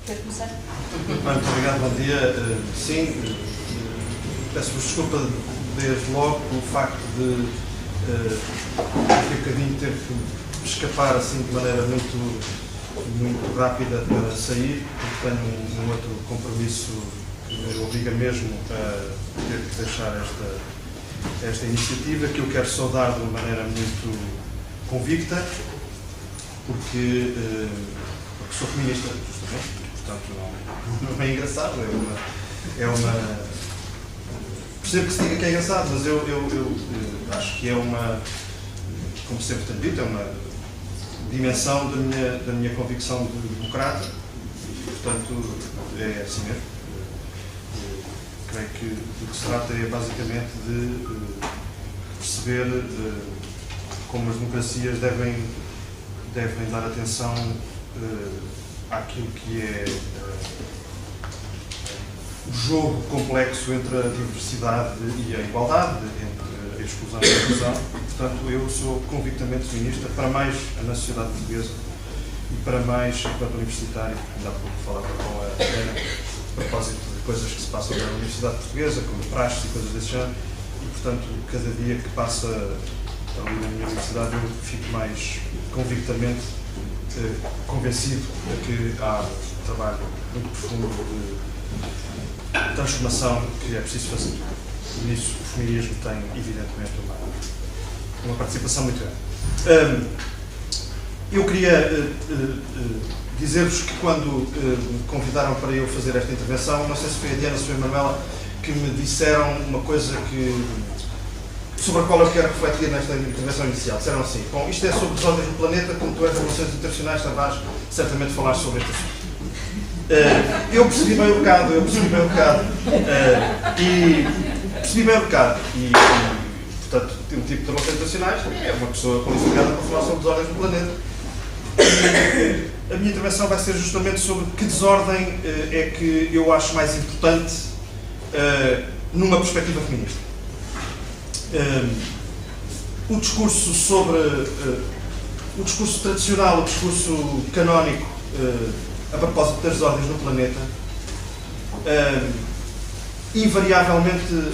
Quer começar? Muito obrigado, bom dia. Sim, peço-vos desculpa desde logo pelo facto de daqui a bocadinho ter que escapar assim de maneira muito rápida para sair, porque tenho um outro compromisso que me obriga mesmo a ter que deixar esta iniciativa, que eu quero saudar de uma maneira muito convicta, porque sou feminista, justamente, portanto não é engraçado, percebo que se diga que é engraçado, mas eu acho que é como sempre tenho dito, é uma dimensão da minha convicção de democrata, e, portanto, é assim mesmo. Creio que do que se trata é basicamente de perceber como as democracias devem dar atenção àquilo que é o jogo complexo entre a diversidade e a igualdade, entre a exclusão e a inclusão. Portanto, eu sou convictamente feminista, para mais na sociedade portuguesa e para mais enquanto universitário, ainda há pouco falava com a Helena, a propósito de coisas que se passam na universidade portuguesa, como praxes e coisas desse género, e, portanto, cada dia que passa ali na minha universidade eu fico mais convictamente convencido de que há um trabalho muito profundo de transformação que é preciso fazer. E nisso o feminismo tem, evidentemente, uma participação muito grande. Eu queria dizer-vos que quando me convidaram para eu fazer esta intervenção, não sei se foi a Diana ou se foi a Manuela, que me disseram uma coisa sobre a qual eu quero refletir nesta intervenção inicial. Disseram assim: bom, isto é sobre desordens no planeta, como tu és de relações internacionais, sabrás certamente falar sobre este assunto. Eu percebi bem o bocado, e, portanto, um tipo de relações internacionais é uma pessoa qualificada para falar sobre desordens no planeta. A minha intervenção vai ser justamente sobre que desordem é que eu acho mais importante numa perspectiva feminista. O discurso o discurso tradicional, o discurso canónico a propósito das desordens no planeta, invariavelmente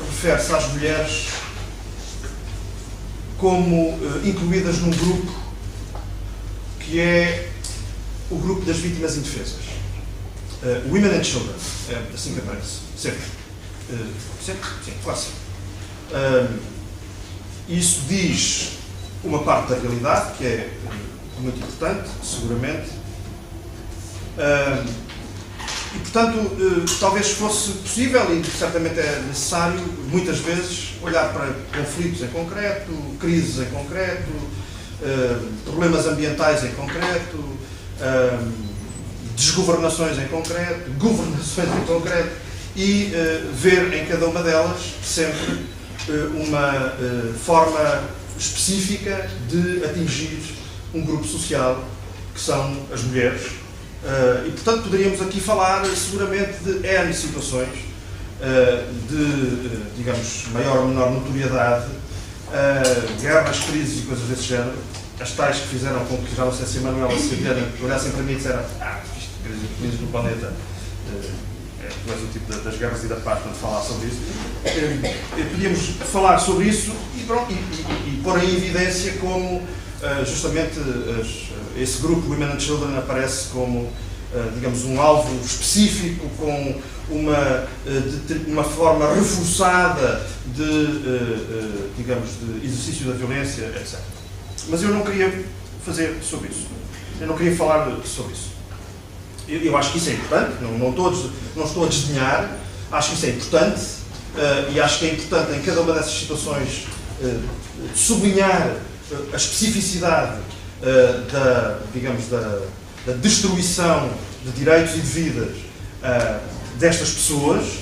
refere-se às mulheres como incluídas num grupo que é o grupo das vítimas indefesas. Women and Children, é assim que aparece, sempre. Sempre? Sim, quase. Isso diz uma parte da realidade, que é muito importante, seguramente. E, portanto, talvez fosse possível, e certamente é necessário, muitas vezes, olhar para conflitos em concreto, crises em concreto, problemas ambientais em concreto, desgovernações em concreto, governações em concreto, e ver em cada uma delas sempre uma forma específica de atingir um grupo social, que são as mulheres. E, portanto, poderíamos aqui falar seguramente de N situações de, digamos, maior ou menor notoriedade, guerras, crises e coisas desse género, as tais que fizeram com que, já não sei se a Manuela se Diana olhassem para mim e disseram: isto, crises no planeta, tu és o tipo das guerras e da paz, quando falar sobre isso. Podíamos falar sobre isso e pôr em evidência como justamente esse grupo Women and Children aparece como, digamos, um alvo específico, com uma forma reforçada digamos, de exercício da violência, etc. Mas eu não queria fazer sobre isso. Eu não queria falar sobre isso. Eu acho que isso é importante, não estou a desdenhar, acho que isso é importante, e acho que é importante em cada uma dessas situações sublinhar a especificidade da destruição de direitos e de vidas destas pessoas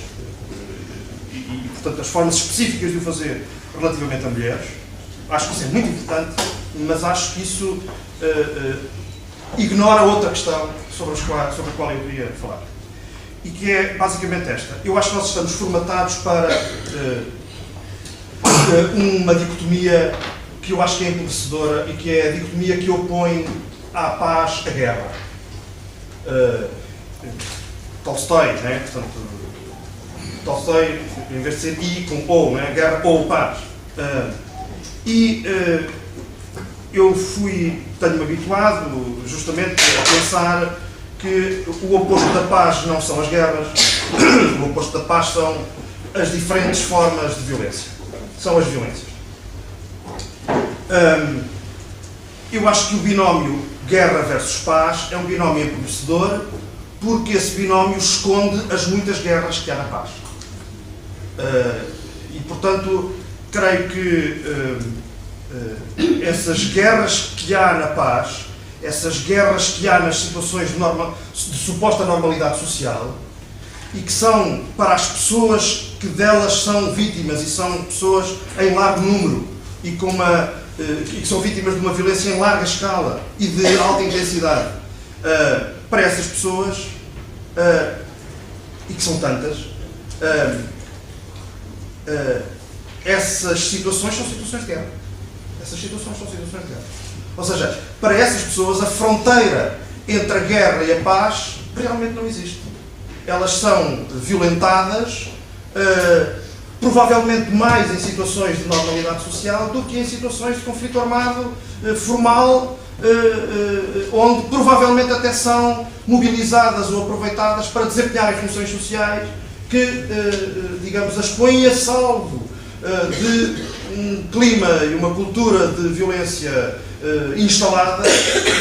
e, portanto, as formas específicas de o fazer relativamente a mulheres. Acho que isso é muito importante, mas acho que isso ignora outra questão sobre a qual eu queria falar. E que é basicamente esta. Eu acho que nós estamos formatados para uma dicotomia que eu acho que é empobrecedora e que é a dicotomia que opõe à paz a guerra. Tolstói, né? Portanto, Tolstói, em vez de ser I com O, né? Guerra ou paz. Eu tenho-me habituado justamente a pensar que o oposto da paz não são as guerras, o oposto da paz são as diferentes formas de violência. São as violências. Eu acho que o binómio guerra versus paz é um binómio empobrecedor, porque esse binómio esconde as muitas guerras que há na paz. E, portanto, creio que essas guerras que há na paz, essas guerras que há nas situações de suposta normalidade social, e que são para as pessoas que delas são vítimas, e são pessoas em largo número, e que são vítimas de uma violência em larga escala e de alta intensidade, para essas pessoas, e que são tantas, essas situações são situações de guerra. Essas situações são situações de guerra. Ou seja, para essas pessoas a fronteira entre a guerra e a paz realmente não existe. Elas são violentadas, provavelmente mais em situações de normalidade social do que em situações de conflito armado formal, onde provavelmente até são mobilizadas ou aproveitadas para desempenharem funções sociais que, digamos, as põem a salvo de um clima e uma cultura de violência instalada,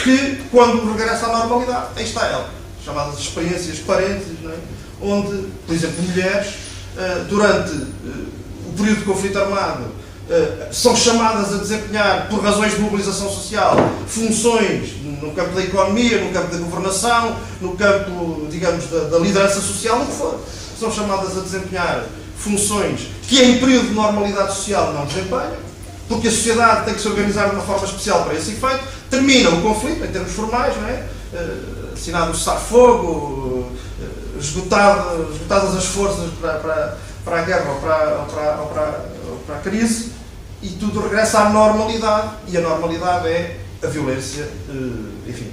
que, quando regressa à normalidade, aí está ela, chamadas experiências parentes, não é? Onde, por exemplo, mulheres, durante o período de conflito armado, são chamadas a desempenhar, por razões de mobilização social, funções no campo da economia, no campo da governação, no campo, digamos, da liderança social, o que for. São chamadas a desempenhar funções que, em período de normalidade social, não desempenham, porque a sociedade tem que se organizar de uma forma especial para esse efeito. Termina o conflito, em termos formais, não é? Assinado o cessar-fogo, esgotadas as forças para a guerra ou para a crise, e tudo regressa à normalidade, e a normalidade é a violência, enfim,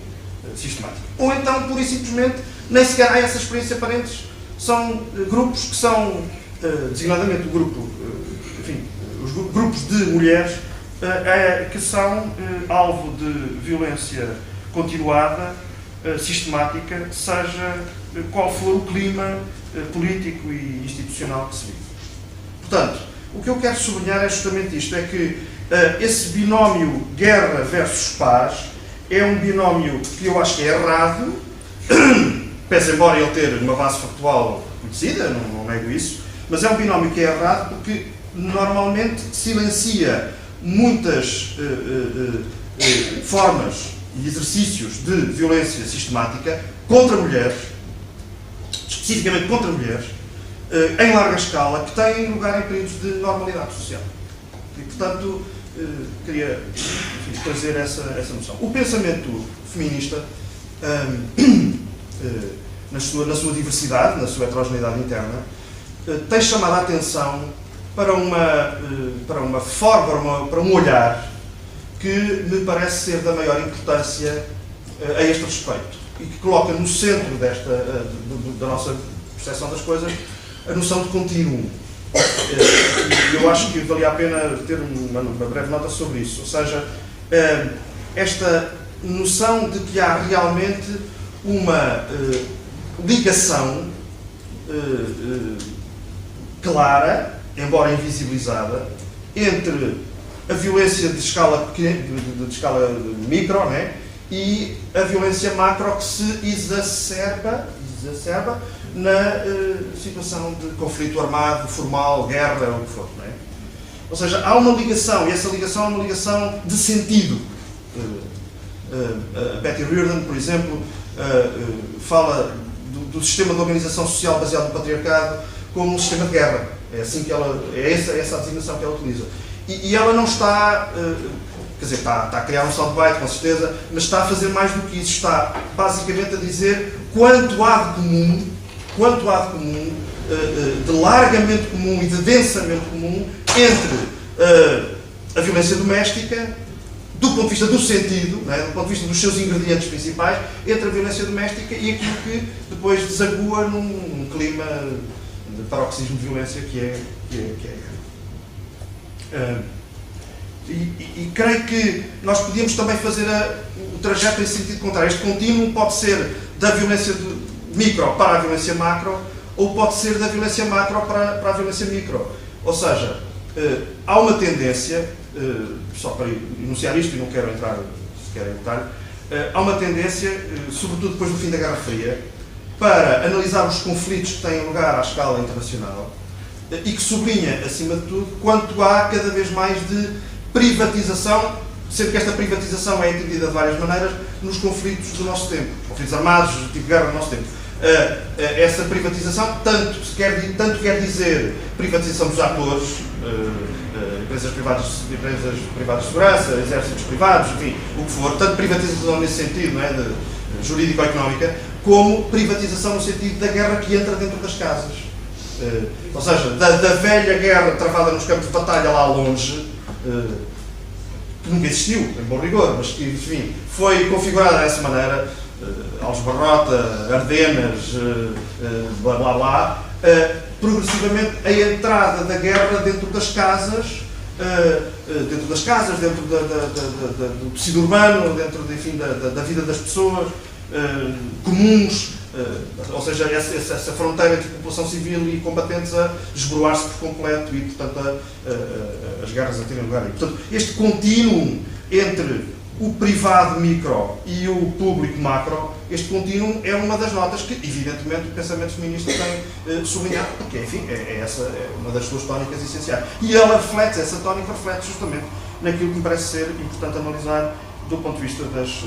sistemática. Ou então, pura e simplesmente, nem sequer há essa experiência parentes. São grupos que são, designadamente o grupo, enfim, os grupos de mulheres que são alvo de violência continuada, sistemática, seja qual for o clima político e institucional que se vive. Portanto, o que eu quero sublinhar é justamente isto, é que esse binómio guerra versus paz é um binómio que eu acho que é errado, pese embora ele ter uma base factual conhecida, não nego isso, mas é um binómio que é errado porque normalmente silencia muitas formas e exercícios de violência sistemática contra mulheres, especificamente contra mulheres, em larga escala, que têm lugar em períodos de normalidade social. E, portanto, queria, enfim, trazer essa noção. O pensamento feminista, na sua diversidade, na sua heterogeneidade interna, tem chamado a atenção para uma forma, para um olhar que me parece ser da maior importância a este respeito e que coloca no centro da nossa percepção das coisas a noção de contínuo. E eu acho que valia a pena ter uma breve nota sobre isso. Ou seja, esta noção de que há realmente uma ligação clara, embora invisibilizada, entre a violência de escala micro, né, e a violência macro que se exacerba na situação de conflito armado, formal, guerra, o que for. Né? Ou seja, há uma ligação, e essa ligação é uma ligação de sentido. A Betty Reardon, por exemplo, fala do sistema de organização social baseado no patriarcado como um sistema de guerra. É assim que essa a designação que ela utiliza. E ela não está, quer dizer, está a criar um soundbite, com certeza, mas está a fazer mais do que isso. Está basicamente a dizer quanto há de comum, de largamente comum e de densamente comum entre a violência doméstica, do ponto de vista do sentido, não é? Do ponto de vista dos seus ingredientes principais, entre a violência doméstica e aquilo que depois desagua num clima de paroxismo de violência que é a guerra. E creio que nós podíamos também fazer o trajeto em sentido contrário. Este contínuo pode ser da violência micro para a violência macro, ou pode ser da violência macro para a violência micro. Ou seja, há uma tendência, só para enunciar isto, e não quero entrar sequer em detalhe, há uma tendência, sobretudo depois do fim da Guerra Fria, para analisar os conflitos que têm lugar à escala internacional e que sublinha, acima de tudo, quanto há cada vez mais de privatização, sendo que esta privatização é entendida de várias maneiras nos conflitos do nosso tempo, conflitos armados, tipo de guerra do nosso tempo. Essa privatização tanto quer dizer privatização dos atores, empresas privadas de segurança, exércitos privados, enfim, o que for, tanto privatização nesse sentido, não é, jurídico-económica, como privatização no sentido da guerra que entra dentro das casas. Ou seja, da velha guerra travada nos campos de batalha lá longe, que nunca existiu, em bom rigor, mas que, enfim, foi configurada dessa maneira, Aljubarrota, Ardenas, blá blá blá, progressivamente a entrada da guerra dentro das casas, dentro do tecido urbano, dentro, enfim, da vida das pessoas comuns, ou seja, essa fronteira entre população civil e combatentes a esboroar-se por completo e, portanto, as guerras a terem lugar. E, portanto, este contínuo entre o privado micro e o público macro, este contínuo é uma das notas que, evidentemente, o pensamento feminista tem sublinhado, porque, enfim, essa é uma das suas tónicas essenciais. E ela reflete, essa tónica reflete justamente naquilo que me parece ser importante analisar do ponto de vista das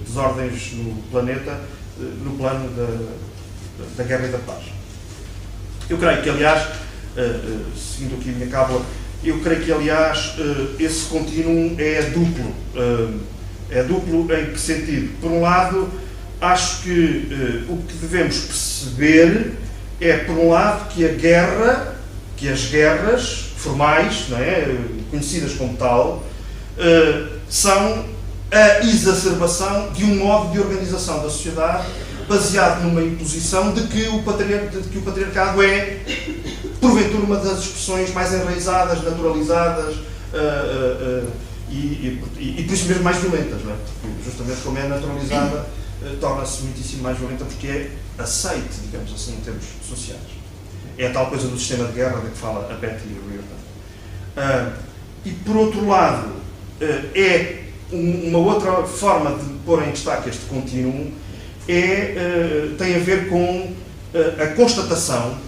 desordens no planeta, no plano da guerra e da paz. Eu creio que, aliás, seguindo aqui a minha cábula, eu creio que, aliás, esse contínuo é duplo. É duplo em que sentido? Por um lado, acho que o que devemos perceber é, por um lado, que que as guerras formais, não é, conhecidas como tal, são a exacerbação de um modo de organização da sociedade baseado numa imposição de que o patriarcado é, porventura, uma das expressões mais enraizadas, naturalizadas e por isso mesmo mais violentas, não é? Porque, justamente como é naturalizada, torna-se muitíssimo mais violenta porque é aceite, digamos assim, em termos sociais. É a tal coisa do sistema de guerra de que fala a Betty Reardon. E, por outro lado, uma outra forma de pôr em destaque este contínuo tem a ver com a constatação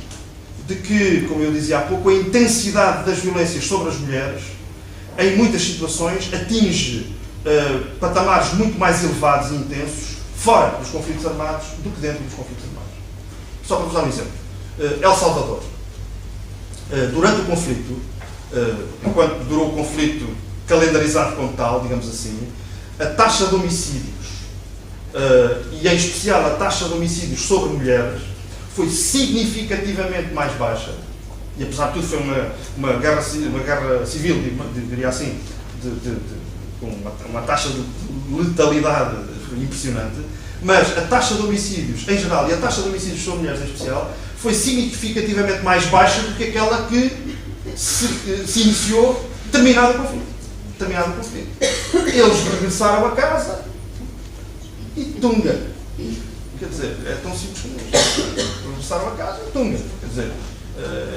de que, como eu dizia há pouco, a intensidade das violências sobre as mulheres, em muitas situações, atinge patamares muito mais elevados e intensos fora dos conflitos armados do que dentro dos conflitos armados. Só para vos dar um exemplo. El Salvador. Durante o conflito, enquanto durou o conflito calendarizado como tal, digamos assim, a taxa de homicídios, e em especial a taxa de homicídios sobre mulheres, foi significativamente mais baixa, e apesar de tudo foi uma guerra civil, diria assim, com uma taxa de letalidade impressionante, mas a taxa de homicídios em geral e a taxa de homicídios sobre mulheres em especial foi significativamente mais baixa do que aquela que se iniciou terminado o conflito. Eles regressaram a casa e tunga. Quer dizer, é tão simples como isso. Regressaram a casa e tunga. Quer dizer,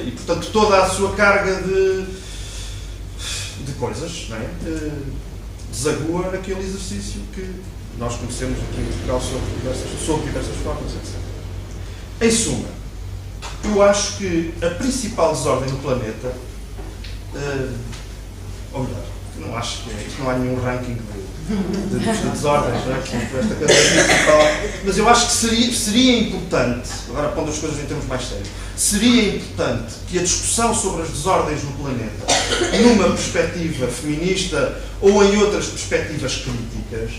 e portanto toda a sua carga de coisas, não é? Desagua naquele exercício que nós conhecemos aqui em Portugal sob diversas formas, etc. Em suma, eu acho que a principal desordem no planeta, ou melhor, não acho que isto não há nenhum ranking de desordens, não é? Esta coisa principal, mas eu acho que seria importante, agora pondo as coisas em termos mais sérios, seria importante que a discussão sobre as desordens no planeta, numa perspectiva feminista ou em outras perspectivas críticas,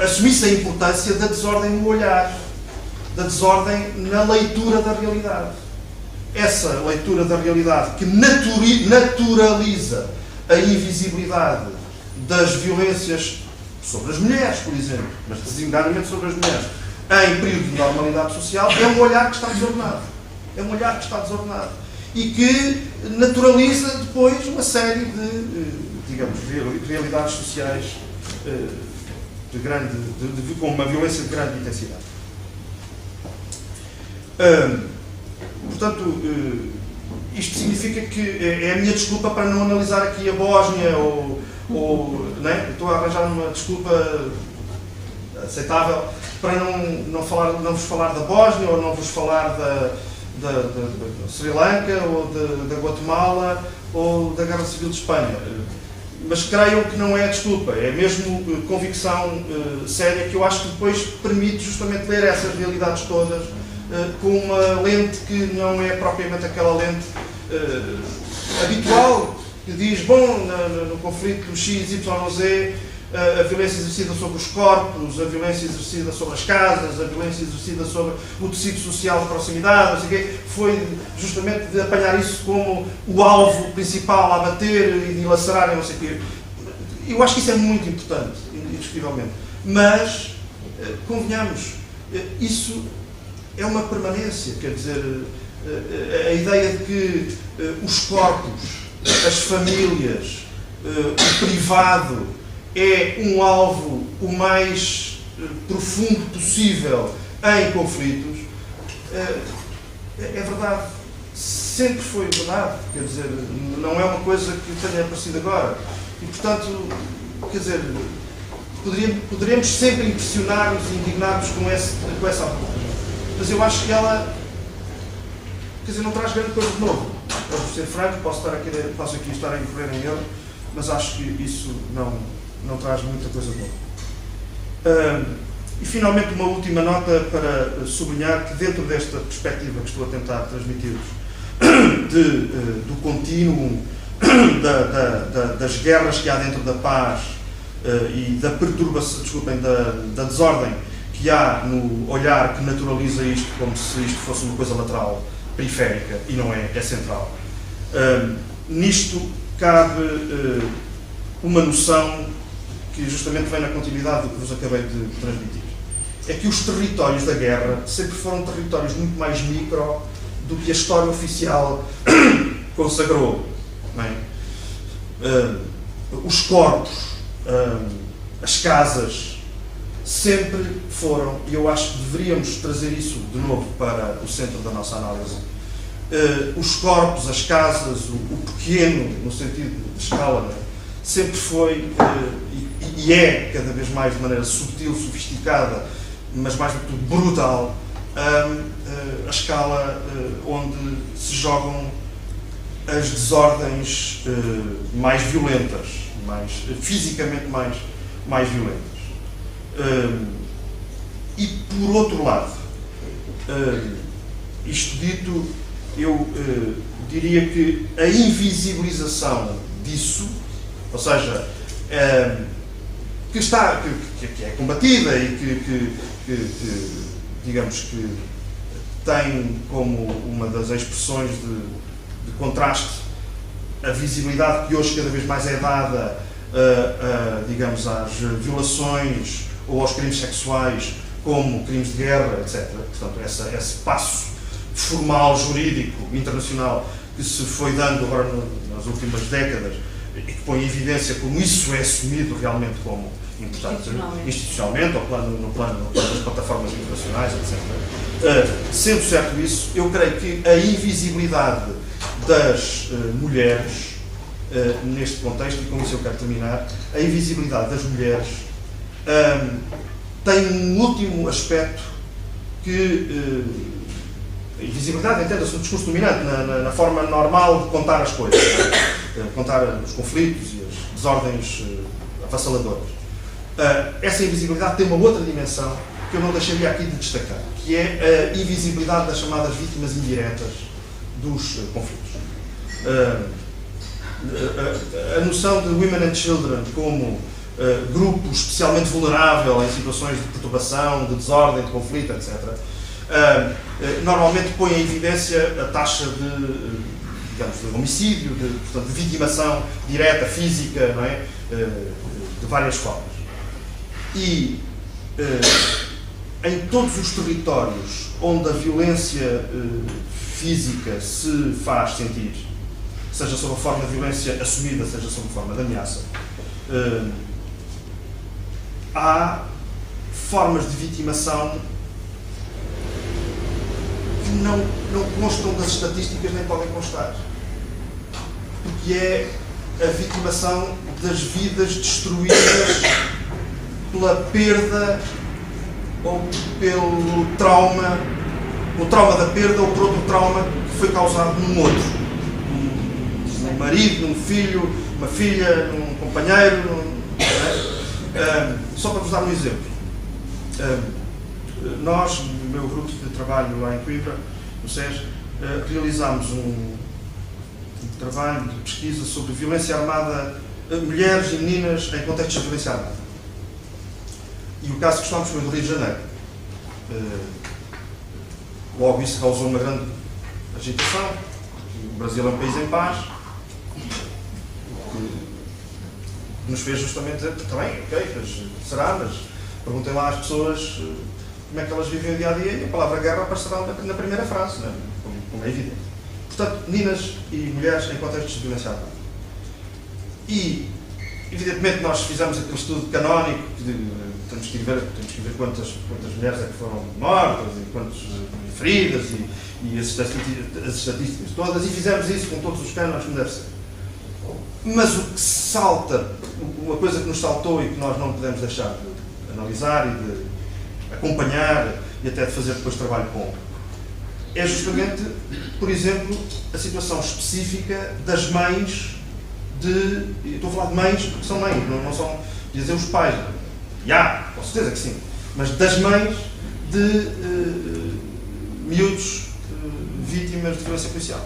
assumisse a importância da desordem no olhar, da desordem na leitura da realidade. essa leitura da realidade que naturaliza a invisibilidade das violências sobre as mulheres, por exemplo, mas designadamente sobre as mulheres, em período de normalidade social, é um olhar que está desordenado. É um olhar que está desordenado. E que naturaliza depois uma série de, digamos, realidades sociais com uma violência de grande intensidade. Portanto, isto significa que é a minha desculpa para não analisar aqui a Bósnia ou né? Estou a arranjar uma desculpa aceitável para não vos falar da Bósnia ou não vos falar da Sri Lanka ou da Guatemala ou da Guerra Civil de Espanha. Mas creiam que não é desculpa, é mesmo convicção séria que eu acho que depois permite justamente ler essas realidades todas com uma lente que não é propriamente aquela lente habitual, que diz, bom, no conflito X, Y ou Z, a violência exercida sobre os corpos, a violência exercida sobre as casas, a violência exercida sobre o tecido social de proximidade, não sei o quê, foi justamente de apanhar isso como o alvo principal a bater e de lacerar e não sei o quê. Eu acho que isso é muito importante, indiscutivelmente. Mas, convenhamos, isso é uma permanência, quer dizer, a ideia de que os corpos, as famílias, o privado é um alvo o mais profundo possível em conflitos, é verdade. Sempre foi verdade, quer dizer, não é uma coisa que tenha aparecido agora. E, portanto, quer dizer, poderíamos sempre impressionar-nos e indignar-nos com essa abordagem. Mas eu acho que ela, quer dizer, não traz grande coisa de novo. Para ser franco, posso aqui estar a incorrer em erro, mas acho que isso não traz muita coisa de novo. E, finalmente, uma última nota para sublinhar que, dentro desta perspectiva que estou a tentar transmitir-vos, do contínuo das guerras que há dentro da paz e da perturbação, da desordem que há no olhar que naturaliza isto como se isto fosse uma coisa lateral, periférica, e não é, é central. Nisto cabe uma noção que justamente vem na continuidade do que vos acabei de transmitir. É que os territórios da guerra sempre foram territórios muito mais micro do que a história oficial consagrou. Não é? Os corpos, as casas, sempre foram, e eu acho que deveríamos trazer isso de novo para o centro da nossa análise, os corpos, as casas, o pequeno, no sentido de escala, não é? Sempre foi, e é cada vez mais de maneira sutil, sofisticada, mas mais do que tudo brutal, a escala onde se jogam as desordens mais violentas, fisicamente mais violentas. E por outro lado, isto dito, eu diria que a invisibilização disso, ou seja, que é combatida e que digamos que tem como uma das expressões de contraste a visibilidade que hoje cada vez mais é dada digamos, às violações ou aos crimes sexuais como crimes de guerra, etc. Portanto, esse passo formal, jurídico, internacional que se foi dando agora nas últimas décadas e que põe em evidência como isso é assumido realmente como importante institucionalmente, no plano das plataformas internacionais, etc. Sendo certo isso, eu creio que a invisibilidade das mulheres, neste contexto, e com isso eu quero terminar, a invisibilidade das mulheres tem um último aspecto que a invisibilidade, entenda-se, no discurso dominante, na forma normal de contar as coisas, contar os conflitos e as desordens avassaladoras. Essa invisibilidade tem uma outra dimensão que eu não deixaria aqui de destacar, que é a invisibilidade das chamadas vítimas indiretas dos conflitos. A noção de women and children como grupo especialmente vulnerável em situações de perturbação, de desordem, de conflito, etc., Normalmente põe em evidência a taxa de, digamos, de homicídio, portanto, de vitimação direta, física, não é? De várias formas. E em todos os territórios onde a violência física se faz sentir, seja sob a forma de violência assumida, seja sob a forma de ameaça, há formas de vitimação que não constam das estatísticas nem podem constar. Porque é a vitimação das vidas destruídas pela perda ou pelo trauma, o trauma da perda ou por outro trauma que foi causado num outro. Num marido, num filho, uma filha, num companheiro. Só para vos dar um exemplo. Nós, no meu grupo de trabalho lá em Coimbra, no SES, realizámos um trabalho de pesquisa sobre violência armada, mulheres e meninas em contextos de violência armada. E o caso que estamos foi do Rio de Janeiro. Logo isso causou uma grande agitação. O Brasil é um país em paz. Nos fez justamente dizer, também, ok, mas será, mas perguntem lá às pessoas como é que elas vivem o dia a dia e a palavra guerra aparecerá na primeira frase, não é? Como é evidente. Portanto, meninas e mulheres em contextos de violência armada. E, evidentemente, nós fizemos aquele estudo canónico, temos que ver quantas mulheres é que foram mortas e quantas feridas e as estatísticas todas, e fizemos isso com todos os cânones como deve ser. Mas o que salta, uma coisa que nos saltou e que nós não podemos deixar de analisar e de acompanhar e até de fazer depois trabalho com, é justamente, por exemplo, a situação específica das mães estou a falar de mães porque são mães, não são, ia dizer, os pais. Com certeza que sim. Mas das mães de miúdos vítimas de violência policial.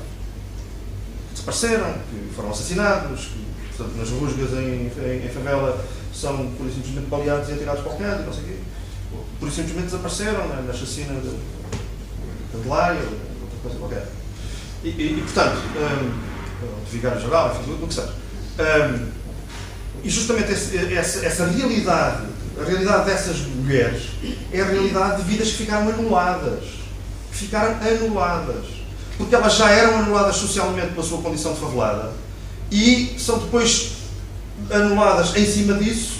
Que desapareceram, que foram assassinados, que, portanto, nas rusgas em favela são, por simplesmente, baleados e atirados para o canto, não sei o quê. Por simplesmente desapareceram na chacina de Candelária, ou outra coisa qualquer. E portanto, de vigário-geral, enfim, do que seja. E justamente essa realidade, a realidade dessas mulheres, é a realidade de vidas que ficaram anuladas. Porque elas já eram anuladas socialmente pela sua condição de favelada e são depois anuladas em cima disso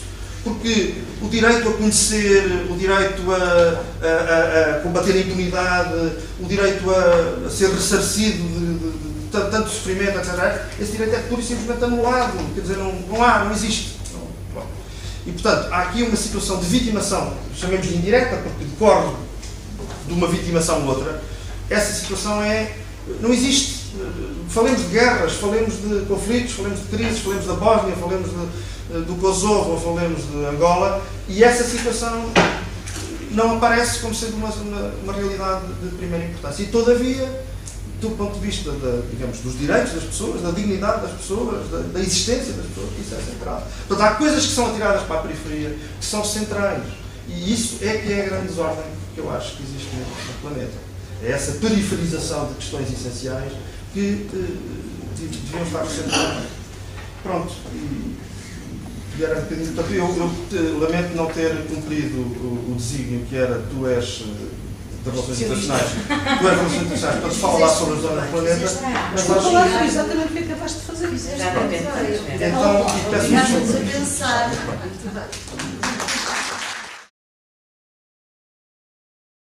porque o direito a conhecer, o direito a combater a impunidade, o direito a ser ressarcido de tanto sofrimento, etc., esse direito é pura e simplesmente anulado, quer dizer, não existe. E, portanto, há aqui uma situação de vitimação, chamemos de indireta, porque decorre de uma vitimação ou outra. Essa situação não existe. Falemos de guerras, falemos de conflitos, falemos de crises, falemos da Bósnia, falemos do Kosovo, ou falemos de Angola, e essa situação não aparece como sendo uma realidade de primeira importância. E, todavia, do ponto de vista digamos, dos direitos das pessoas, da dignidade das pessoas, da existência das pessoas, isso é central. Portanto, há coisas que são atiradas para a periferia, que são centrais. E isso é que é a grande desordem que eu acho que existe no planeta. É essa periferização de questões essenciais que deviam estar centrais. Pronto. E era um bocadinho. Portanto, eu lamento não ter cumprido o desígnio que era tu és de Relações Internacionais. Tu és Relações Internacionais para te falar sobre as zonas do planeta. Mas acho que foi exatamente o que é capaz de fazer isso. Então, e peço-me a pensar.